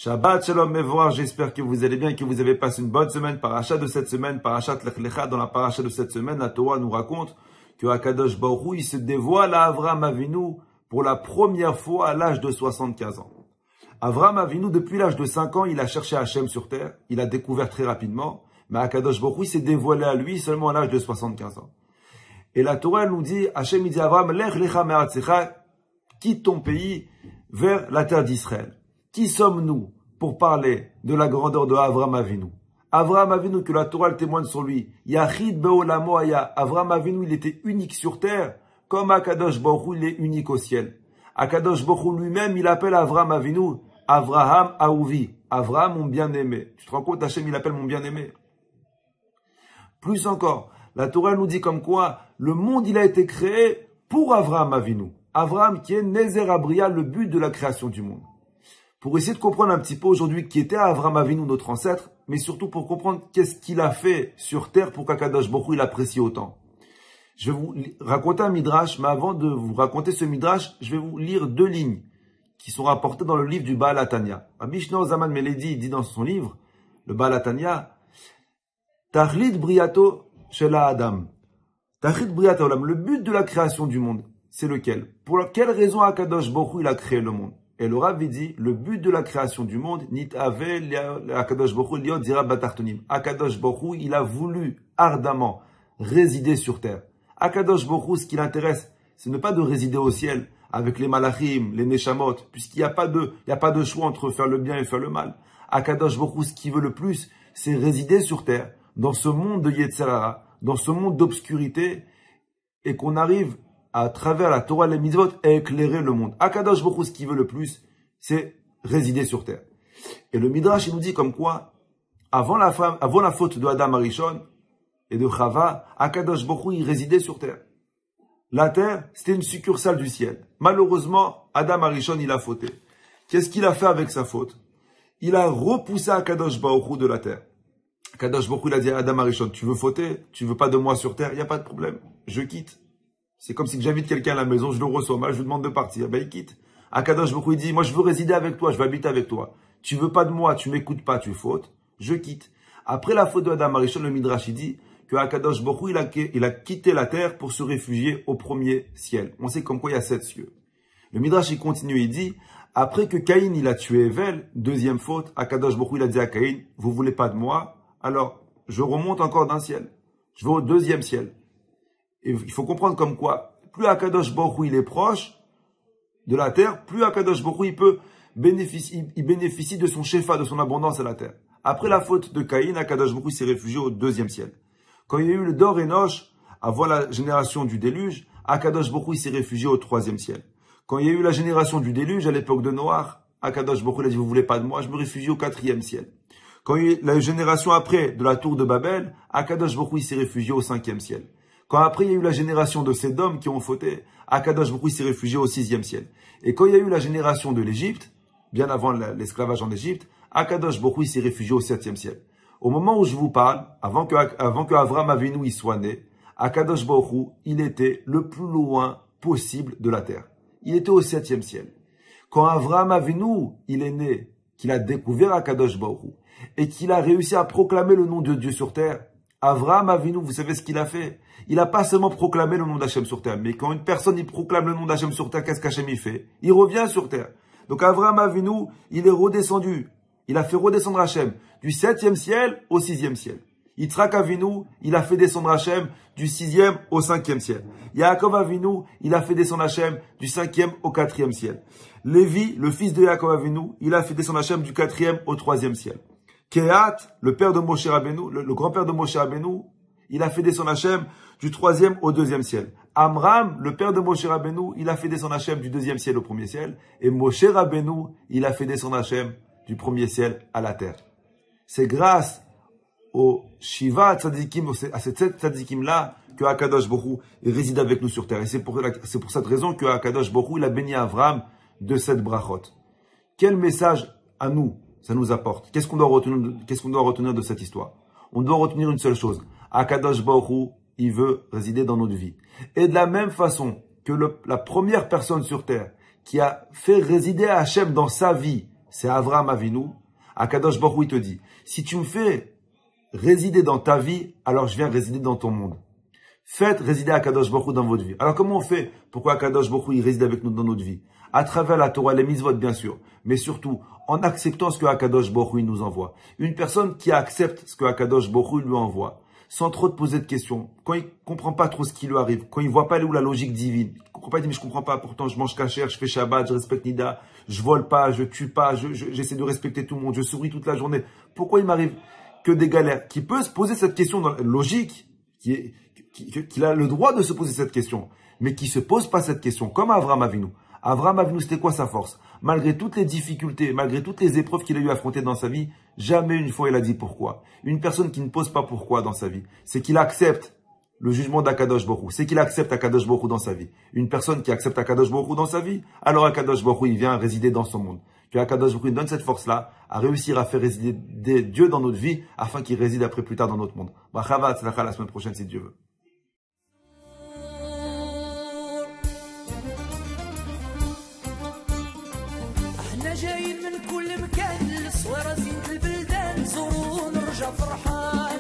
Shabbat Shalom Mevorach, j'espère que vous allez bien, que vous avez passé une bonne semaine. Paracha de cette semaine, Parachat Lech Lecha. Dans la paracha de cette semaine, la Torah nous raconte que Akadosh Baruch Hu, il se dévoile à Avraham Avinu pour la première fois à l'âge de 75 ans. Avraham Avinu, depuis l'âge de 5 ans, il a cherché Hachem sur terre. Il a découvert très rapidement. Mais Akadosh Baruch Hu, il s'est dévoilé à lui seulement à l'âge de 75 ans. Et la Torah nous dit, Hachem, il dit à Avraham, Lech Lecha Me'atzecha, quitte ton pays vers la terre d'Israël. Qui sommes-nous pour parler de la grandeur de Avraham Avinu? Avraham Avinu, que la Torah le témoigne sur lui. Yachid be'olamo haya. Avraham Avinu, il était unique sur terre, comme Akadosh Baruch Hu, il est unique au ciel. Akadosh Baruch Hu lui-même, il appelle Avraham Avinu, Avraham Aouvi. Avraham, mon bien-aimé. Tu te rends compte, Hachem, il appelle mon bien-aimé. Plus encore, la Torah nous dit comme quoi, le monde, il a été créé pour Avraham Avinu. Avraham qui est Nézer Abria, le but de la création du monde. Pour essayer de comprendre un petit peu aujourd'hui qui était Avraham Avinu, notre ancêtre, mais surtout pour comprendre qu'est-ce qu'il a fait sur terre pour qu'Akadosh Baruch Hu il apprécie autant. Je vais vous raconter un midrash, mais avant de vous raconter ce midrash, je vais vous lire 2 lignes qui sont rapportées dans le livre du Baal HaTanya. Rabbi Shneur Zalman Meledi dit dans son livre, le Baal HaTanya, Tachlit Briato Shela Adam. Tachlit Briato Olam, le but de la création du monde, c'est lequel? Pour quelle raison Akadosh Baruch Hu il a créé le monde? Et le Rav dit, le but de la création du monde, Akadosh Baruch Hu liot dira batartonim. Akadosh Baruch Hu, il a voulu ardemment résider sur terre. Akadosh Baruch Hu, ce qui l'intéresse, ce n'est pas de résider au ciel avec les malachim, les neshamot, puisqu'il n'y a pas de choix entre faire le bien et faire le mal. Akadosh Baruch Hu, ce qu'il veut le plus, c'est résider sur terre, dans ce monde de Yetzer Hara, dans ce monde d'obscurité, et qu'on arrive à travers la Torah et les mitzvot, à éclairer le monde. Akadosh Baruch Hu, ce qu'il veut le plus, c'est résider sur terre. Et le Midrash, il nous dit comme quoi, avant la faute de Adam Arishon et de Chava, Akadosh Baruch Hu, il résidait sur terre. La terre, c'était une succursale du ciel. Malheureusement, Adam Arishon, il a fauté. Qu'est-ce qu'il a fait avec sa faute? Il a repoussé Akadosh Baruch Hu de la terre. Akadosh Baruch Hu, il a dit à Adam Arishon, tu veux fauter? Tu veux pas de moi sur terre? Il n'y a pas de problème. Je quitte. C'est comme si j'invite quelqu'un à la maison, je le reçois mal, je lui demande de partir. Ben, il quitte. Akadosh Baruch Hu, il dit, moi, je veux résider avec toi, je veux habiter avec toi. Tu veux pas de moi, tu m'écoutes pas, tu fautes. Je quitte. Après la faute de Adam Arishon, le Midrash, il dit que Akadosh Baruch Hu, il a quitté la terre pour se réfugier au premier ciel. On sait comme quoi il y a 7 cieux. Le Midrash, il continue, il dit, après que Caïn, il a tué Evel, deuxième faute, Akadosh Baruch Hu, il a dit à Caïn, vous voulez pas de moi? Alors, je remonte encore d'un ciel. Je vais au 2e ciel. Et il faut comprendre comme quoi, plus Akadosh Baruch Hu il est proche de la terre, plus Akadosh Baruch Hu il bénéficie de son shefa, de son abondance à la terre. Après la faute de Caïn, Akadosh Baruch Hu s'est réfugié au 2e ciel. Quand il y a eu le Dor Enosh, avant la génération du déluge, Akadosh Baruch Hu il s'est réfugié au 3e ciel. Quand il y a eu la génération du déluge, à l'époque de Noach, Akadosh Baruch Hu a dit, vous voulez pas de moi, je me réfugie au 4e ciel. Quand il y a eu la génération après de la tour de Babel, Akadosh Baruch Hu il s'est réfugié au 5e ciel. Quand après il y a eu la génération de Sédom qui ont fauté, Akadosh Baruch Hu s'est réfugié au 6e ciel. Et quand il y a eu la génération de l'Égypte, bien avant l'esclavage en Égypte, Akadosh Baruch Hu s'est réfugié au 7e ciel. Au moment où je vous parle, avant que Avraham Avinu il soit né, Akadosh Baruch Hu, il était le plus loin possible de la terre. Il était au 7e ciel. Quand Avraham Avinu, il est né, qu'il a découvert Akadosh Baruch Hu, et qu'il a réussi à proclamer le nom de Dieu sur terre, Avraham Avinu, vous savez ce qu'il a fait? Il n'a pas seulement proclamé le nom d'Hachem sur terre, mais quand une personne il proclame le nom d'Hachem sur terre, qu'est-ce qu'Hachem il fait? Il revient sur terre. Donc Avraham Avinu, il est redescendu. Il a fait redescendre Hachem du 7e ciel au 6e ciel. Yitzhak Avinu, il a fait descendre Hachem du 6e au 5e ciel. Yaakov Avinu, il a fait descendre Hachem du 5e au 4e ciel. Lévi, le fils de Yaakov Avinu, il a fait descendre Hachem du 4e au 3e ciel. Kehat, le père de Moshe Rabbeinu, le grand-père de Moshe Rabbeinu, il a fait descendre Hachem du 3e au 2e ciel. Amram, le père de Moshe Rabbeinu, il a fait descendre Hachem du 2e ciel au 1er ciel. Et Moshe Rabbeinu, il a fait descendre Hachem du 1er ciel à la terre. C'est grâce au Shiva Tzadikim, à ces 7 Tzadikim-là, que Akadosh Baruch Hu réside avec nous sur terre. Et c'est pour cette raison que Akadosh Baruch Hu, il a béni Avram de cette brachot. Quel message à nous ça nous apporte? Qu'est-ce qu'on doit retenir de cette histoire? On doit retenir une seule chose. Akadosh Baruch Hu, il veut résider dans notre vie. Et de la même façon que la première personne sur terre qui a fait résider Hachem dans sa vie, c'est Avraham Avinu. Akadosh Baruch Hu, il te dit, si tu me fais résider dans ta vie, alors je viens résider dans ton monde. Faites résider Akadosh Baruch Hu dans votre vie. Alors comment on fait? Pourquoi Akadosh Baruch Hu, il réside avec nous dans notre vie? À travers la Torah, les mitzvot, bien sûr, mais surtout en acceptant ce que Akadosh Baruch Hu nous envoie. Une personne qui accepte ce que Akadosh Baruch Hu lui envoie, sans trop te poser de questions, quand il comprend pas trop ce qui lui arrive, quand il voit pas où la logique divine, il comprend pas, il dit mais je comprends pas, pourtant je mange kasher, je fais Shabbat, je respecte Nida, je vole pas, je tue pas, j'essaie de respecter tout le monde, je souris toute la journée. Pourquoi il m'arrive que des galères? Qui peut se poser cette question dans la logique, qu'il a le droit de se poser cette question, mais qui se pose pas cette question, comme Avraham Avinu. Avraham Avinu, c'était quoi sa force? Malgré toutes les difficultés, malgré toutes les épreuves qu'il a eu à affronter dans sa vie, jamais une fois il a dit pourquoi. Une personne qui ne pose pas pourquoi dans sa vie, c'est qu'il accepte le jugement d'Akadosh Baruch Hu, c'est qu'il accepte Akadosh Baruch Hu dans sa vie. Une personne qui accepte Akadosh Baruch Hu dans sa vie, alors Akadosh Baruch Hu, il vient résider dans son monde. Que Akadosh Baruch Hu donne cette force-là à réussir à faire résider Dieu dans notre vie, afin qu'il réside après plus tard dans notre monde. Brachava, tzlacha, la semaine prochaine si Dieu veut. جايين من كل مكان للصويرة زينة البلدان نزورو ونرجع فرحان